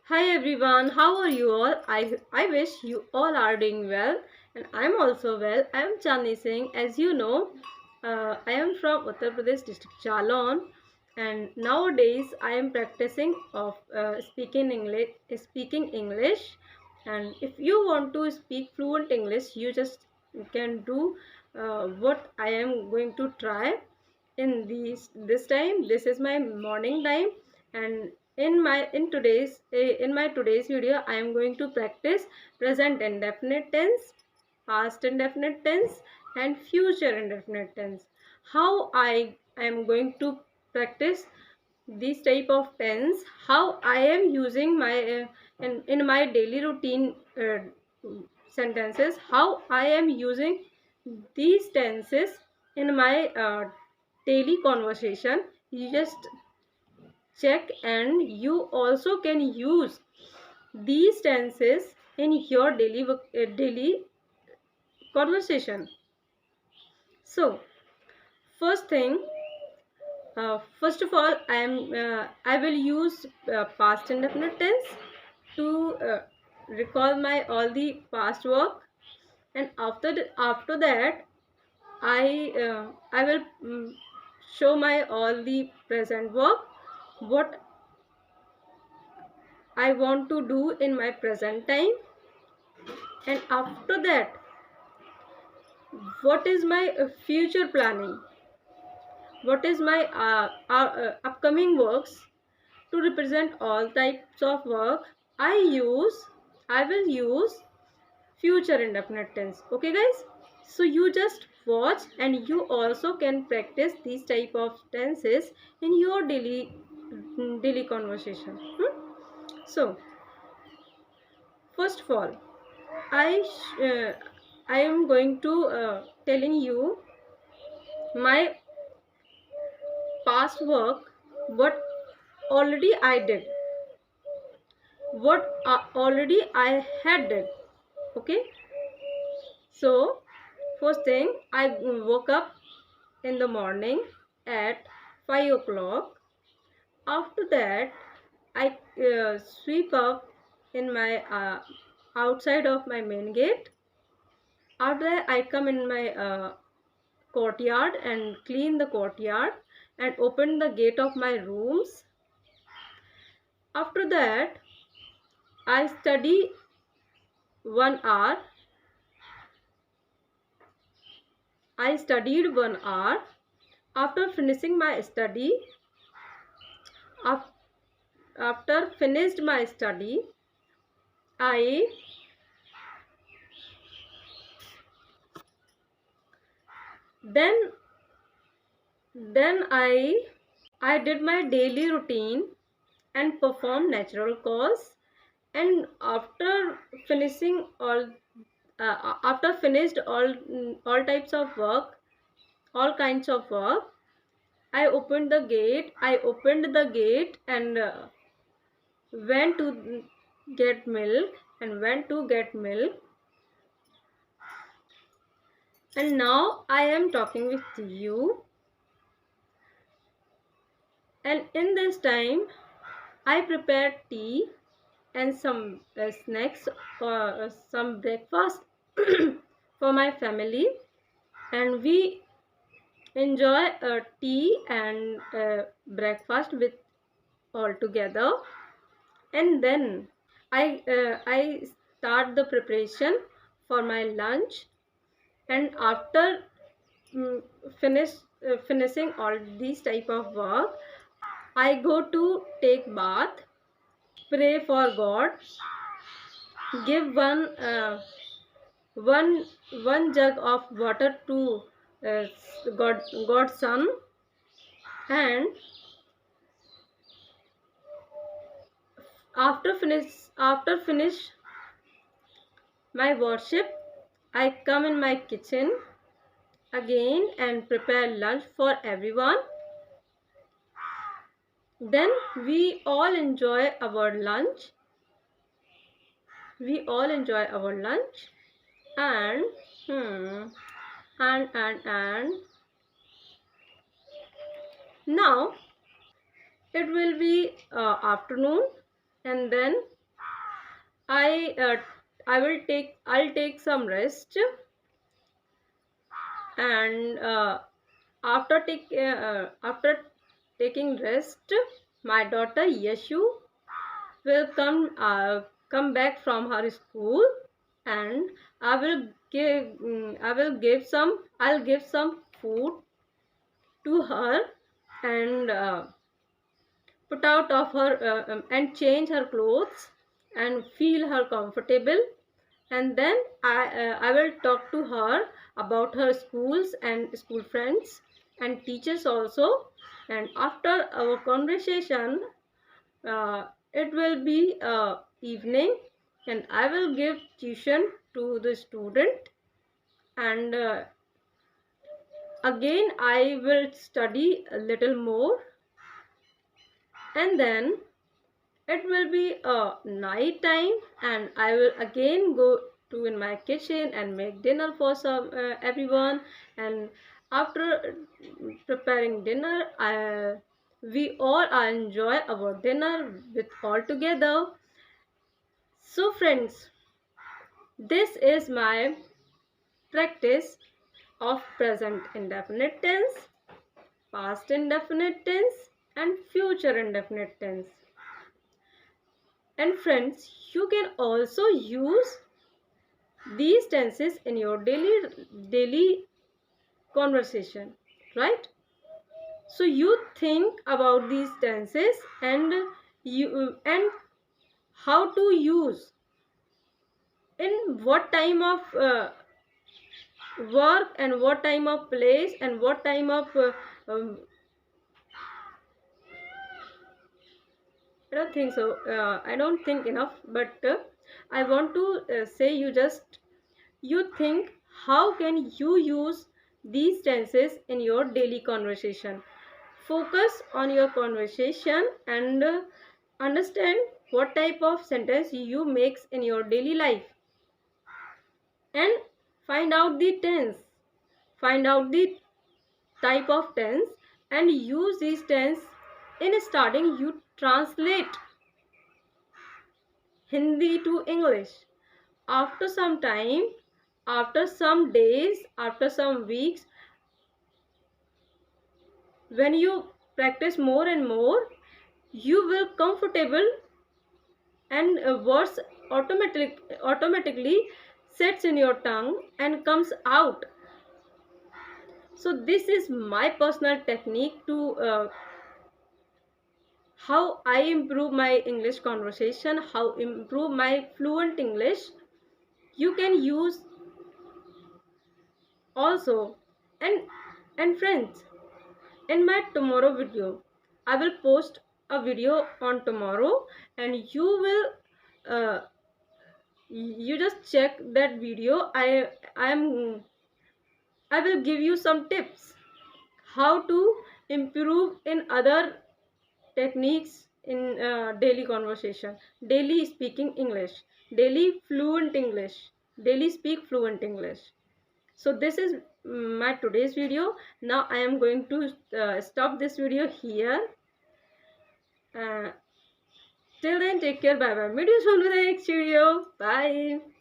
Hi everyone, how are you all? I wish you all are doing well and I'm also well. I am Chandni Singh. As you know, I am from Uttar Pradesh district Jalon and nowadays I am practicing of speaking English, and if you want to speak fluent English you just can do what I am going to try in this time. This is my morning time, and in my today's video I am going to practice present indefinite tense, past indefinite tense, and future indefinite tense. How I am going to practice this type of tense, how I am using my in my daily routine sentences, how I am using these tenses in my daily conversation. You just check, and you also can use these tenses in your daily conversation. So first thing, first of all, I will use past indefinite tense to recall my all the past work, and after that I will show my all the present work, what I want to do in my present time, and after that what is my future planning, what is my upcoming works. To represent all types of work, I will use future indefinite tense. Okay guys, so you just watch and you also can practice these type of tenses in your daily conversation. So first of all, I am going to telling you my past work, what already I did, what already I had did. Okay, so first thing, I woke up in the morning at 5 o'clock. After that I sweep up in my outside of my main gate. After that I come in my courtyard and clean the courtyard and open the gate of my rooms. After that I study 1 hour. I studied 1 hour. After finishing my study, after finished my study, I then then I did my daily routine and performed natural cause. And finishing all after finished all types of work, all kinds of work, I opened the gate. I opened the gate and went to get milk and went to get milk. And now I am talking with you. And in this time, I prepared tea and some snacks or some breakfast for my family, and we enjoy tea and breakfast with all together. And then I start the preparation for my lunch, and after mm, finish finishing all these type of work, I go to take bath, pray for God, give one one jug of water to uh, God's son, and after finish my worship, I come in my kitchen again and prepare lunch for everyone. Then we all enjoy our lunch. We all enjoy our lunch, and hmm, and now it will be afternoon, and then I uh, I'll take some rest, and after taking rest, my daughter Yashu will come back from her school, and I'll give some food to her, and put out of her and change her clothes and feel her comfortable, and then I will talk to her about her schools and school friends and teachers also. And after our conversation, it will be evening, and I will give tuition to the student, and again I will study a little more, and then it will be a night time, and I will again go to in my kitchen and make dinner for everyone. And after preparing dinner, we all enjoy our dinner with all together. So friends, this is my practice of present indefinite tense, past indefinite tense, and future indefinite tense. And friends, you can also use these tenses in your daily conversation, right? So you think about these tenses, and how to use in what time of work, and what time of place, and what time of um, I don't think enough, but I want to say you think how can you use these tenses in your daily conversation. Focus on your conversation, and understand what type of sentence you make in your daily life, and find out the tense, find out the type of tense, and use these tense. In starting, you translate Hindi to English. After some time, after some days, after some weeks, when you practice more and more, you will comfortable, and words automatically sets in your tongue and comes out. So this is my personal technique to how I improve my English conversation, how improve my fluent English. You can use also. And friends, in my tomorrow video, I will post a video on tomorrow, and you will you just check that video. I will give you some tips how to improve in other techniques in daily conversation, daily speaking English, daily fluent English, daily speak fluent English. So this is my today's video. Now I am going to stop this video here. uh, Till then, take care. Bye bye. Meet you soon with the next video. Bye.